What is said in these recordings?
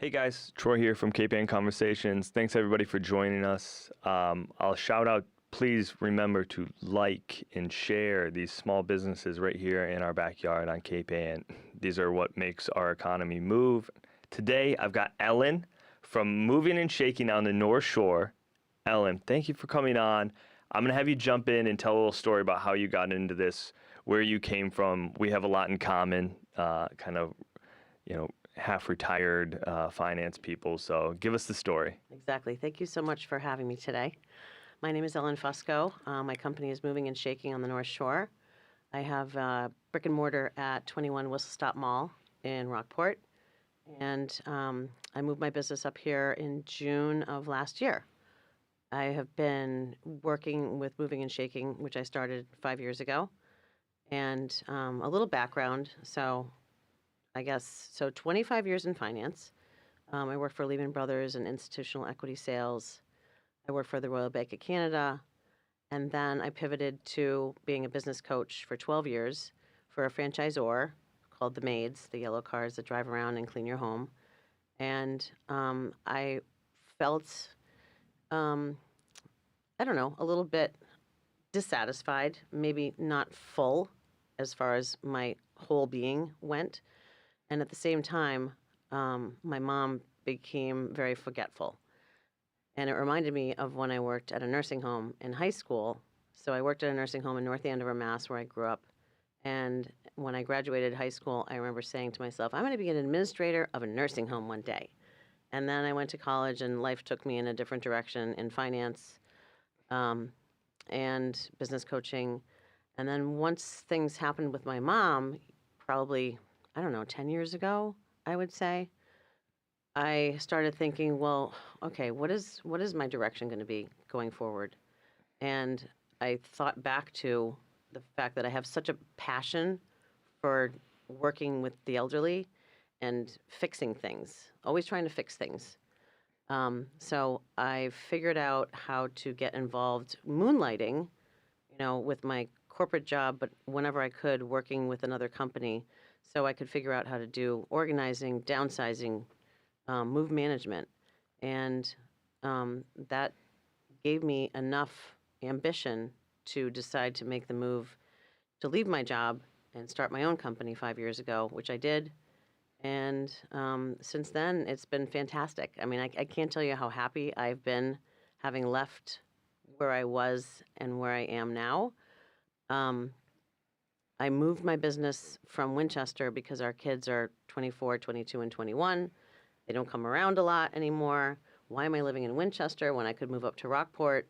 Hey guys, Troy here from Cape Ann Conversations. Thanks everybody for joining us. I'll shout out, please remember to like and share these small businesses right here in our backyard on Cape Ann. These are what makes our economy move. Today I've got Ellen from Moving and Shaking on the North Shore. Ellen, thank you for coming on. I'm going to have you jump in and tell a little story about how you got into this, where you came from. We have a lot in common, half retired finance people. So give us the story. Exactly. Thank you so much for having me today. My name is Ellen Fusco. My company is Moving and Shaking on the North Shore. I have brick and mortar at 21 Whistle Stop Mall in Rockport. And I moved my business up here in June of last year. I have been working with Moving and Shaking, which I started 5 years ago. And a little background. So 25 years in finance. I worked for Lehman Brothers in institutional equity sales. I worked for the Royal Bank of Canada. And then I pivoted to being a business coach for 12 years for a franchisor called The Maids, the yellow cars that drive around and clean your home. And I felt, a little bit dissatisfied, maybe not full as far as my whole being went. And at the same time, my mom became very forgetful. And it reminded me of when I worked at a nursing home in high school. So I worked at a nursing home in North Andover, Mass, where I grew up. And when I graduated high school, I remember saying to myself, I'm going to be an administrator of a nursing home one day. And then I went to college, and life took me in a different direction in finance and business coaching. And then once things happened with my mom, probably, 10 years ago, I would say, I started thinking, well, okay, what is my direction going to be going forward? And I thought back to the fact that I have such a passion for working with the elderly and fixing things, always trying to fix things. So I figured out how to get involved moonlighting, with my corporate job, but whenever I could, working with another company, so I could figure out how to do organizing, downsizing, move management. And that gave me enough ambition to decide to make the move to leave my job and start my own company 5 years ago, which I did. And since then, it's been fantastic. I mean, I can't tell you how happy I've been having left where I was and where I am now. I moved my business from Winchester because our kids are 24, 22, and 21. They don't come around a lot anymore. Why am I living in Winchester when I could move up to Rockport?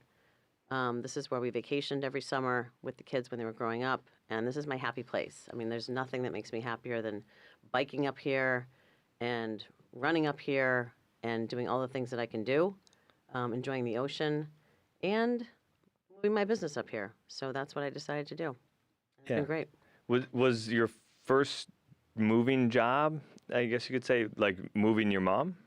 This is where we vacationed every summer with the kids when they were growing up, and this is my happy place. I mean, there's nothing that makes me happier than biking up here and running up here and doing all the things that I can do, enjoying the ocean, and moving my business up here. So that's what I decided to do. It's been great. Was your first moving job, I guess you could say, like moving your mom?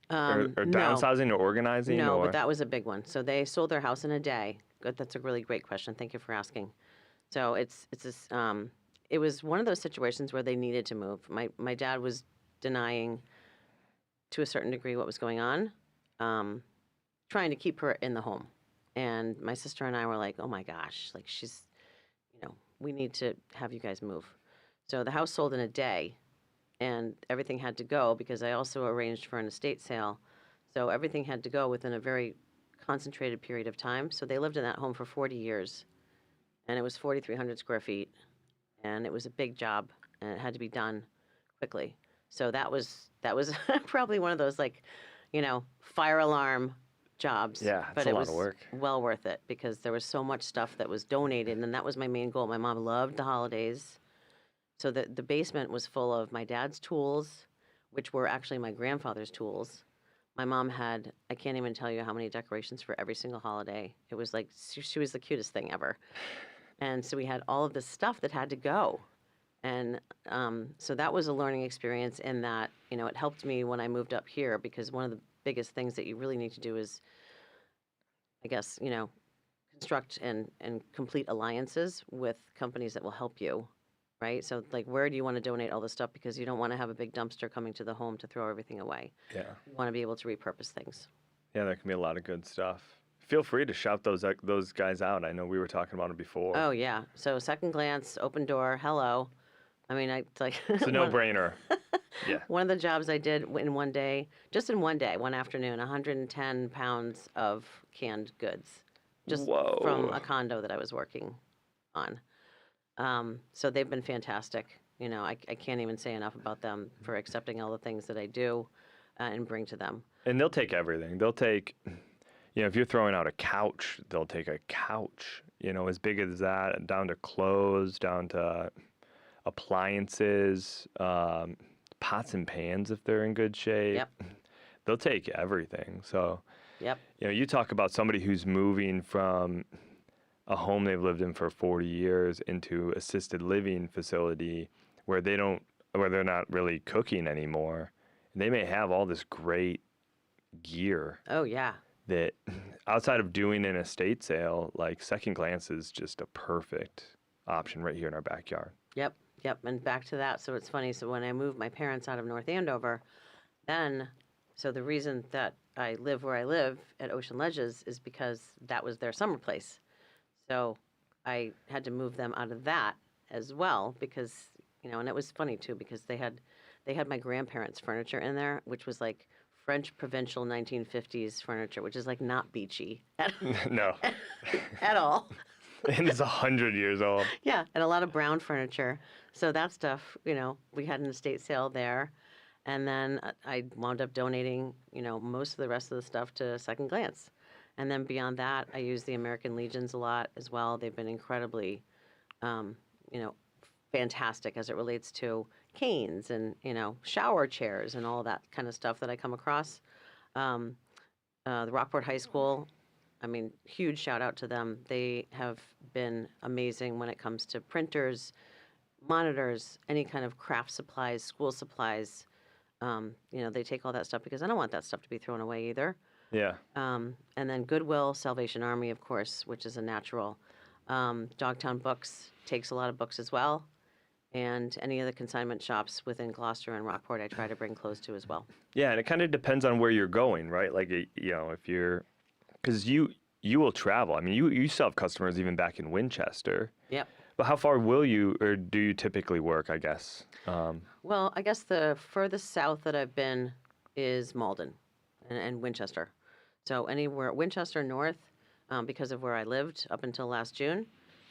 Or downsizing or organizing? No, but that was a big one. So they sold their house in a day. Good, that's a really great question. Thank you for asking. So it's this. It was one of those situations where they needed to move. My dad was denying, to a certain degree, what was going on, trying to keep her in the home. And my sister and I were like, oh my gosh, like she's, we need to have you guys move. So the house sold in a day. And everything had to go because I also arranged for an estate sale. So everything had to go within a very concentrated period of time. So they lived in that home for 40 years. And it was 4,300 square feet. And it was a big job. And it had to be done quickly. So that was probably one of those, fire alarm jobs. Yeah, but it's a it lot was of work. well worth it because there was so much stuff that was donated. And that was my main goal. My mom loved the holidays. So the basement was full of my dad's tools, which were actually my grandfather's tools. My mom had, I can't even tell you how many decorations for every single holiday. It was like, she was the cutest thing ever. And so we had all of this stuff that had to go. And so that was a learning experience in that, it helped me when I moved up here because one of the biggest things that you really need to do is, I guess, construct and complete alliances with companies that will help you right? So like, where do you want to donate all this stuff? Because you don't want to have a big dumpster coming to the home to throw everything away. Yeah. You want to be able to repurpose things. Yeah, there can be a lot of good stuff. Feel free to shout those guys out. I know we were talking about it before. Oh yeah. So Second Glance, Open Door, hello. I mean, it's like It's a no-brainer. Yeah. one of the jobs I did in one day, just in one day, one afternoon, 110 pounds of canned goods, just from Whoa. a condo that I was working on. So they've been fantastic. You know, I can't even say enough about them for accepting all the things that I do and bring to them. And they'll take everything. They'll take, if you're throwing out a couch, they'll take a couch, as big as that, down to clothes, down to appliances, pots and pans if they're in good shape. Yep. They'll take everything. So, Yep. you talk about somebody who's moving from a home they've lived in for 40 years into assisted living facility where they're not really cooking anymore. They may have all this great gear Oh yeah. that outside of doing an estate sale, like Second Glance is just a perfect option right here in our backyard. Yep. Yep. And back to that. So it's funny. So when I moved my parents out of North Andover, so the reason that I live where I live at Ocean Ledges is because that was their summer place. So I had to move them out of that as well because, and it was funny too because they had my grandparents' furniture in there, which was like French provincial 1950s furniture, which is like not beachy No. at all. And it's 100 years old. Yeah, and a lot of brown furniture. So that stuff, we had an estate sale there. And then I wound up donating, most of the rest of the stuff to Second Glance. And then beyond that, I use the American Legions a lot as well. They've been incredibly, fantastic as it relates to canes and, shower chairs and all that kind of stuff that I come across. The Rockport High School, I mean, huge shout out to them. They have been amazing when it comes to printers, monitors, any kind of craft supplies, school supplies. They take all that stuff because I don't want that stuff to be thrown away either. Yeah. And then Goodwill, Salvation Army, of course, which is a natural. Dogtown Books takes a lot of books as well. And any of the consignment shops within Gloucester and Rockport, I try to bring clothes to as well. Yeah, and it kind of depends on where you're going, right? Like, if you're, because you will travel. I mean, you still have customers even back in Winchester. Yep. But how far will you, or do you typically work, I guess? Well, I guess the furthest south that I've been is Malden and Winchester. So anywhere Winchester north, because of where I lived up until last June.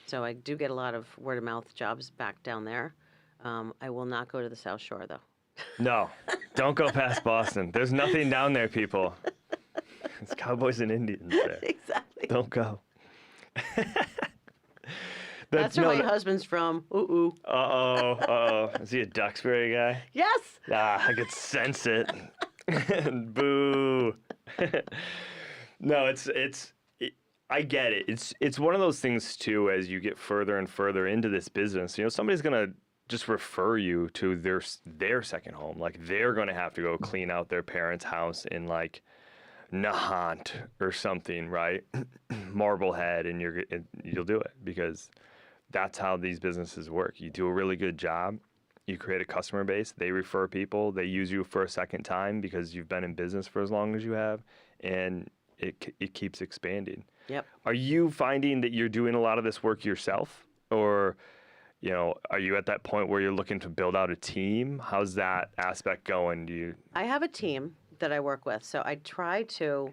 So I do get a lot of word of mouth jobs back down there. I will not go to the South Shore though. No, don't go past Boston. There's nothing down there, people. It's cowboys and Indians there. Exactly. Don't go. That's where my husband's from. Ooh. Uh-oh. Is he a Duxbury guy? Yes. Ah, I could sense it. Boo. No, I get it. It's one of those things too. As you get further and further into this business, somebody's gonna just refer you to their second home. Like they're gonna have to go clean out their parents' house in like Nahant or something, right? Marblehead, and you'll do it because that's how these businesses work. You do a really good job. You create a customer base. They refer people. They use you for a second time because you've been in business for as long as you have, and it keeps expanding. Yep. Are you finding that you're doing a lot of this work yourself, or are you at that point where you're looking to build out a team? How's that aspect going? I have a team that I work with, so I try to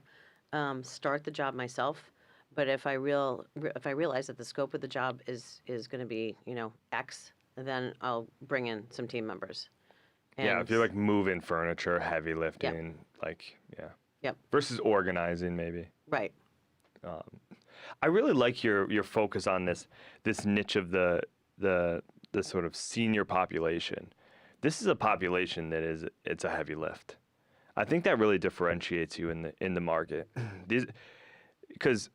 start the job myself. But if I realize that the scope of the job is going to be X, then I'll bring in some team members. Yeah, if you're like moving furniture, heavy lifting, Yep. versus organizing maybe. Right. I really like your focus on this niche of the sort of senior population. This is a population it's a heavy lift. I think that really differentiates you in the market. Because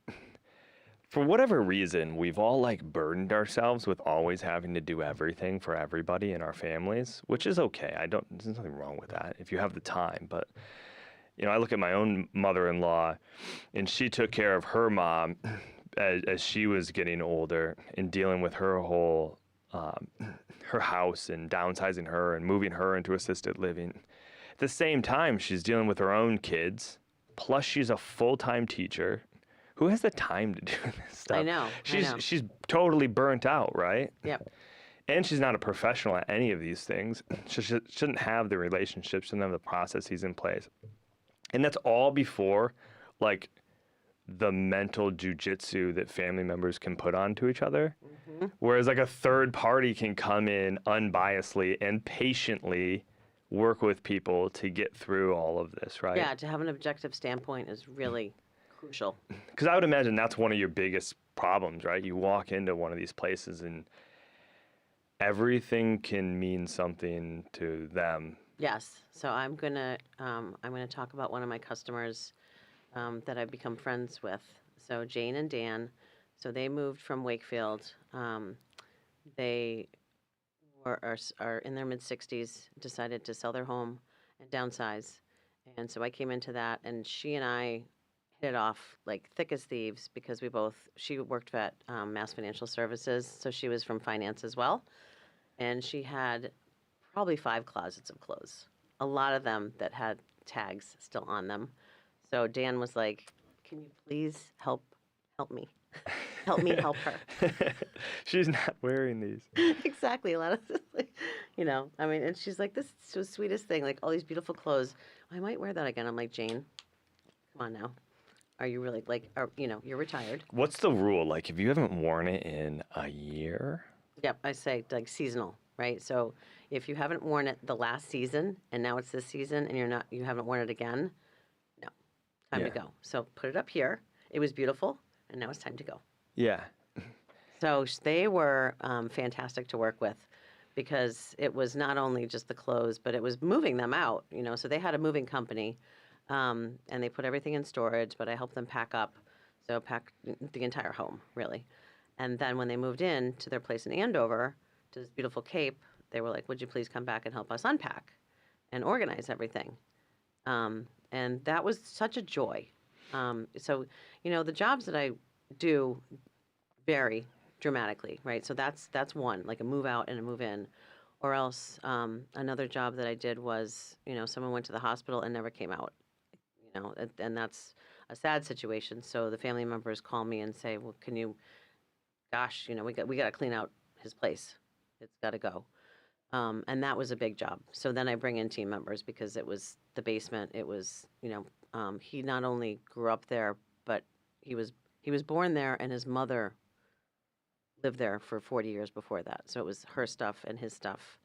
for whatever reason, we've all like burdened ourselves with always having to do everything for everybody in our families, which is okay. There's nothing wrong with that if you have the time. But, I look at my own mother-in-law, and she took care of her mom as she was getting older and dealing with her whole um, her house and downsizing her and moving her into assisted living. At the same time, she's dealing with her own kids. Plus, she's a full-time teacher. Who has the time to do this I stuff? know. I She's know. she's totally burnt out, right? Yep. And she's not a professional at any of these things. She shouldn't have the relationships, shouldn't have the processes in place. And that's all before, like, the mental jujitsu that family members can put onto each other. Hmm. Whereas, like, a third party can come in unbiasedly and patiently work with people to get through all of this, right? Yeah, to have an objective standpoint is really crucial. Because I would imagine that's one of your biggest problems, right? You walk into one of these places and everything can mean something to them. Yes. So I'm gonna talk about one of my customers that I've become friends with. So Jane and Dan. So they moved from Wakefield. They are in their mid 60s. Decided to sell their home and downsize. And so I came into that, and she and I hit it off like thick as thieves because she worked at Mass Financial Services, so she was from finance as well. And she had probably 5 closets of clothes, a lot of them that had tags still on them. So Dan was like, "Can you please help me, help me help her?" She's not wearing these. Exactly, a lot of I mean, and she's like, "This is the sweetest thing, like all these beautiful clothes. I might wear that again." I'm like, "Jane, come on now, are you really like, you're retired?" What's the rule? Like, if you haven't worn it in a year? Yep, I say like seasonal, right? So if you haven't worn it the last season and now it's this season and you haven't worn it again, no, time to Yeah. go. So put it up here. It was beautiful, and now it's time to go. Yeah. So they were fantastic to work with because it was not only just the clothes, but it was moving them out. So they had a moving company, and they put everything in storage. But I helped them pack up, so pack the entire home really. And then when they moved in to their place in Andover, to this beautiful Cape, they were like, "Would you please come back and help us unpack and organize everything?" And that was such a joy. So the jobs that I do vary dramatically, right? So that's one, like a move out and a move in. Or else another job that I did was, someone went to the hospital and never came out, and that's a sad situation. So the family members call me and say, "Well, can you, gosh, we got to clean out his place. It's got to go." And that was a big job. So then I bring in team members because it was the basement. It was, he not only grew up there, but he was born there, and his mother lived there for 40 years before that. So it was her stuff and his stuff,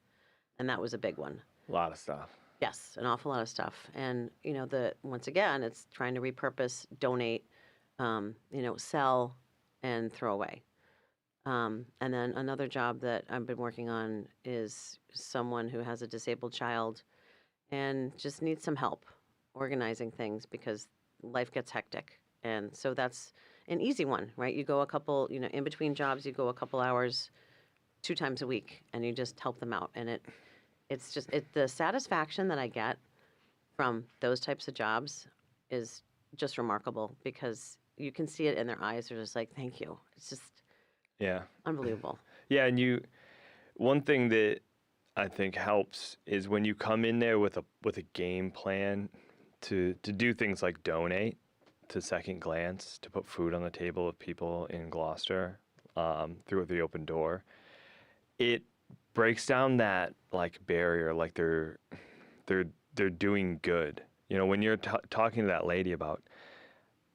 and that was a big one. A lot of stuff. Yes, an awful lot of stuff. And once again, it's trying to repurpose, donate, sell, and throw away. And then another job that I've been working on is someone who has a disabled child and just needs some help organizing things because life gets hectic. And so that's an easy one, right? You go a couple, in between jobs, you go a couple hours 2 times a week and you just help them out. And it's just the satisfaction that I get from those types of jobs is just remarkable because you can see it in their eyes. They're just like, "Thank you." It's just Yeah. unbelievable. Yeah, and one thing that I think helps is when you come in there with a game plan to do things like donate to Second Glance, to put food on the table of people in Gloucester, through the open door. It breaks down that like barrier, like they're doing good. When you're talking to that lady about,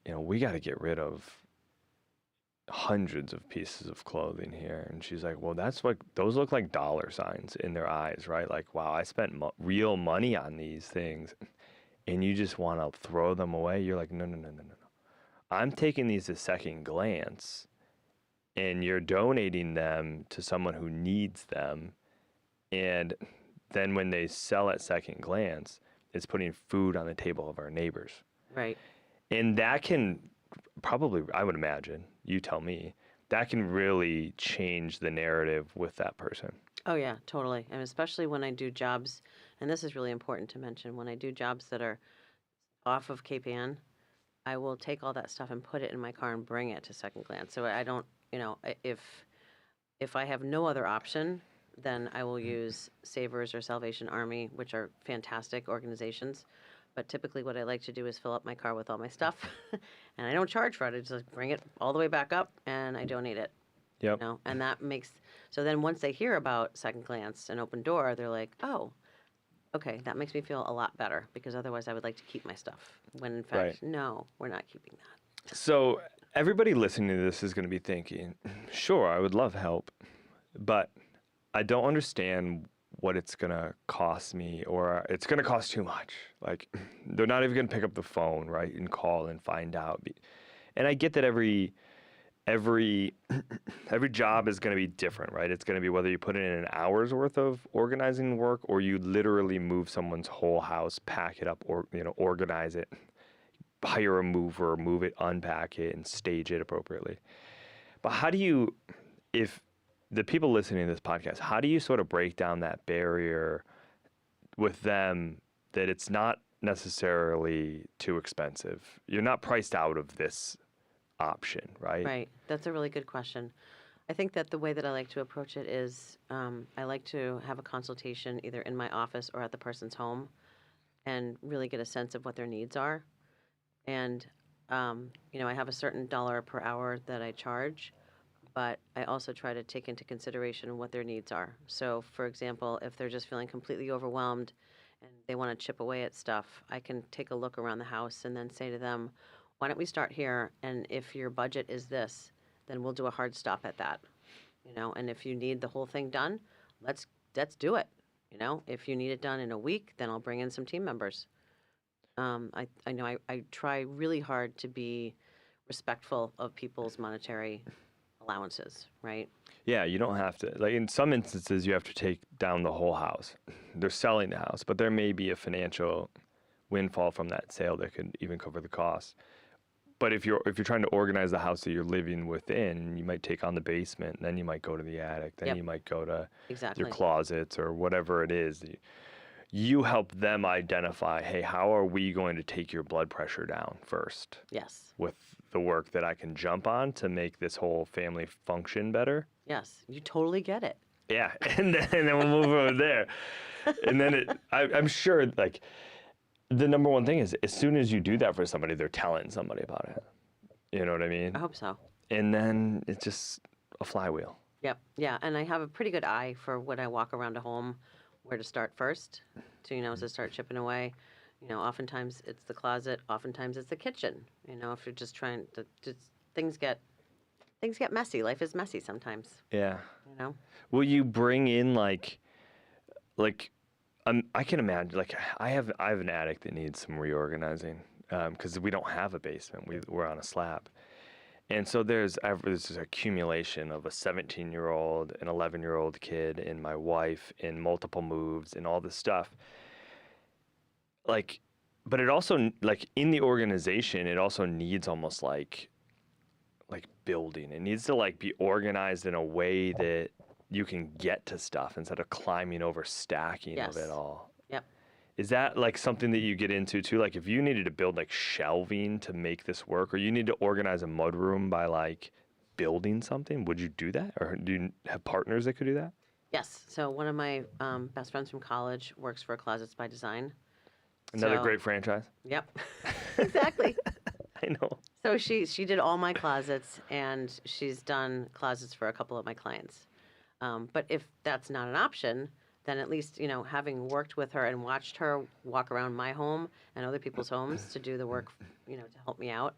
we got to get rid of hundreds of pieces of clothing here, and she's like, "Well, those look like dollar signs in their eyes, right? Like, wow, I spent real money on these things, and you just want to throw them away." You're like, "No, no, no, no, no, no. I'm taking these as Second Glance, and you're donating them to someone who needs them, and then when they sell at Second Glance, it's putting food on the table of our neighbors." Right. And that can probably, I would imagine, you tell me, that can really change the narrative with that person. Oh, yeah, totally. And especially when I do jobs, and this is really important to mention, when I do jobs that are off of Cape Ann, I will take all that stuff and put it in my car and bring it to Second Glance. So I don't, if If I have no other option, then I will use Savers or Salvation Army, which are fantastic organizations. But typically, what I like to do is fill up my car with all my stuff, and I don't charge for it. I just bring it all the way back up, and I donate it. Yep. And that makes so then once they hear about Second Glance and Open Door, they're like, oh, okay, that makes me feel a lot better because otherwise I would like to keep my stuff. When in fact, Right. no, we're not keeping that. So everybody listening to this is going to be thinking, sure, I would love help, but I don't understand what it's going to cost me, or it's going to cost too much. Like, they're not even going to pick up the phone, right, and call and find out. And I get that every every job is going to be different, right? It's going to be whether you put in an hour's worth of organizing work or you literally move someone's whole house, pack it up, or organize it, hire a mover, move it, unpack it, and stage it appropriately. But how do you, if the people listening to this podcast, how do you sort of break down that barrier with them that it's not necessarily too expensive? You're not priced out of this option, right? Right. That's a really good question. I think that the way that I like to approach it is I like to have a consultation either in my office or at the person's home and really get a sense of what their needs are. And, I have a certain dollar per hour that I charge, but I also try to take into consideration what their needs are. So, for example, if they're just feeling completely overwhelmed and they want to chip away at stuff, I can take a look around the house and then say to them, why don't we start here? And if your budget is this, then we'll do a hard stop at that. And if you need the whole thing done, let's do it. If you need it done in a week, then I'll bring in some team members. I know I try really hard to be respectful of people's monetary allowances, right? Yeah, you don't have to. Like, in some instances, you have to take down the whole house. They're selling the house, but there may be a financial windfall from that sale that could even cover the cost. But if you're trying to organize the house that you're living within, you might take on the basement, then you might go to the attic, then Yep. you might go to Exactly. your closets or whatever it is. You help them identify, hey, how are we going to take your blood pressure down first Yes. with the work that I can jump on to make this whole family function better? Yes. You totally get it. Yeah, and then we'll move over there. And then I'm sure, like, the number one thing is as soon as you do that for somebody, they're telling somebody about it. You know what I mean? I hope so. And then it's just a flywheel. Yep. Yeah. And I have a pretty good eye for when I walk around a home, where to start first to start chipping away. Oftentimes it's the closet, oftentimes it's the kitchen. If you're just trying to, things get messy. Life is messy sometimes, Yeah. you know? Will you bring in like I can imagine, like, I have an attic that needs some reorganizing because we don't have a basement. We're on a slab. And so there's this accumulation of a 17-year-old, an 11-year-old kid, and my wife, and multiple moves, and all this stuff. Like, but it also, like, in the organization, it also needs almost like building. It needs to, like, be organized in a way that you can get to stuff instead of climbing over stacking Yes. of it all. Yep. Is that like something that you get into too? Like, if you needed to build like shelving to make this work, or you need to organize a mudroom by like building something, would you do that? Or do you have partners that could do that? Yes. So one of my best friends from college works for Closets by Design. Another So- great franchise. Yep. Exactly. I know. So she did all my closets, and she's done closets for a couple of my clients. But if that's not an option, then at least, having worked with her and watched her walk around my home and other people's homes to do the work, to help me out,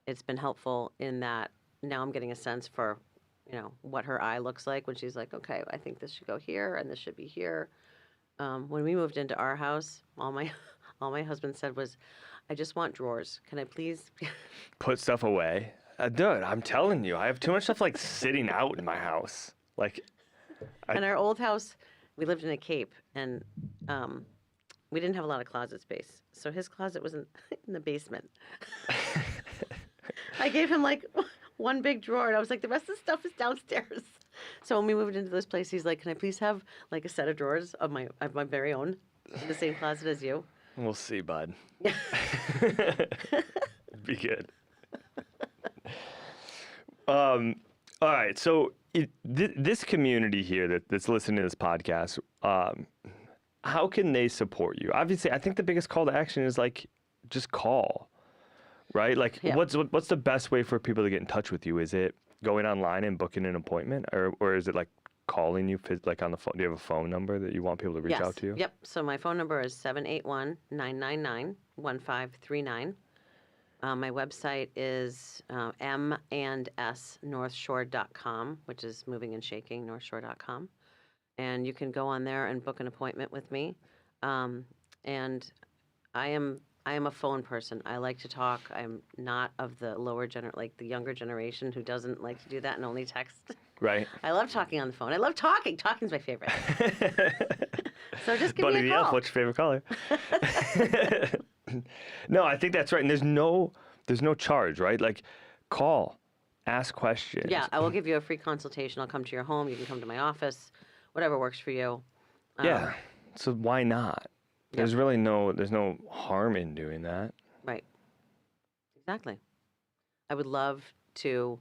it's been helpful in that now I'm getting a sense for, what her eye looks like when she's like, okay, I think this should go here and this should be here. When we moved into our house, all my husband said was, I just want drawers. Can I please? Put stuff away. Dude, I'm telling you, I have too much stuff like sitting out in my house. Like, In our old house, we lived in a Cape, and we didn't have a lot of closet space. So his closet was in the basement. I gave him like one big drawer, and I was like, the rest of the stuff is downstairs. So when we moved into this place, he's like, can I please have like a set of drawers of my very own in the same closet as you? we'll see, bud. Be good. All right. So this community here that's listening to this podcast, how can they support you? Obviously, I think the biggest call to action is like just call, right? Like, Yeah. what's the best way for people to get in touch with you? Is it going online and booking an appointment, or is it like calling you like on the phone? Do you have a phone number that you want people to reach out to you? Yep. So my phone number is 781-999-1539. My website is m&snorthshore.com, which is moving and shaking northshore.com. And you can go on there and book an appointment with me. And I am a phone person. I like to talk. I'm not of the like the younger generation who doesn't like to do that and only text. Right. I love talking on the phone. I love talking. Talking's my favorite. So just give Bunny me the a Elf, call. what's your favorite color? No, I think that's right. And there's no charge, right? Like, call, ask questions. Yeah, I will give you a free consultation. I'll come to your home. You can come to my office, whatever works for you. Yeah. So why not? There's really there's no harm in doing that. Right. Exactly. I would love to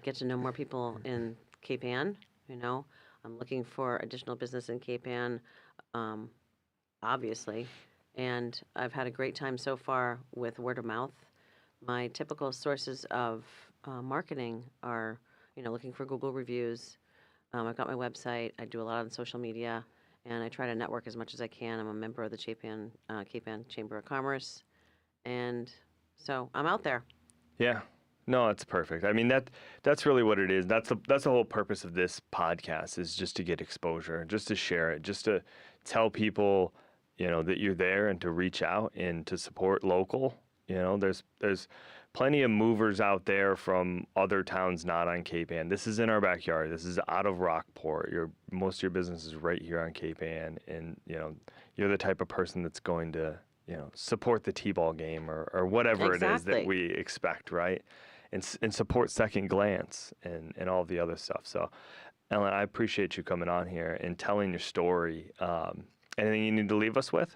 get to know more people in Cape Ann. You know, I'm looking for additional business in Cape Ann, obviously, and I've had a great time so far with word of mouth. My typical sources of marketing are, looking for Google reviews. I've got my website. I do a lot on social media, and I try to network as much as I can. I'm a member of the Cape Ann Chamber of Commerce, and so I'm out there. Yeah. No, it's perfect. I mean, that's really what it is. That's the whole purpose of this podcast, is just to get exposure, just to share it, just to tell people, that you're there, and to reach out and to support local. There's plenty of movers out there from other towns not on Cape Ann. This is in our backyard. This is out of Rockport. Most of your business is right here on Cape Ann, and you're the type of person that's going to support the T-ball game or whatever it is that Exactly. we expect, right? And support Second Glance and all the other stuff. So, Ellen, I appreciate you coming on here and telling your story. Anything you need to leave us with?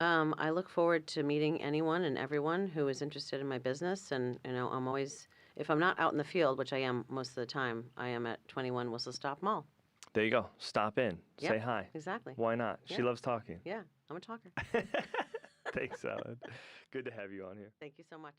I look forward to meeting anyone and everyone who is interested in my business. And, I'm always, if I'm not out in the field, which I am most of the time, I am at 21 Whistle Stop Mall. There you go. Stop in. Yep, Say hi. exactly. Why not? She Yeah. loves talking. Yeah, I'm a talker. Thanks, Ellen. Good to have you on here. Thank you so much.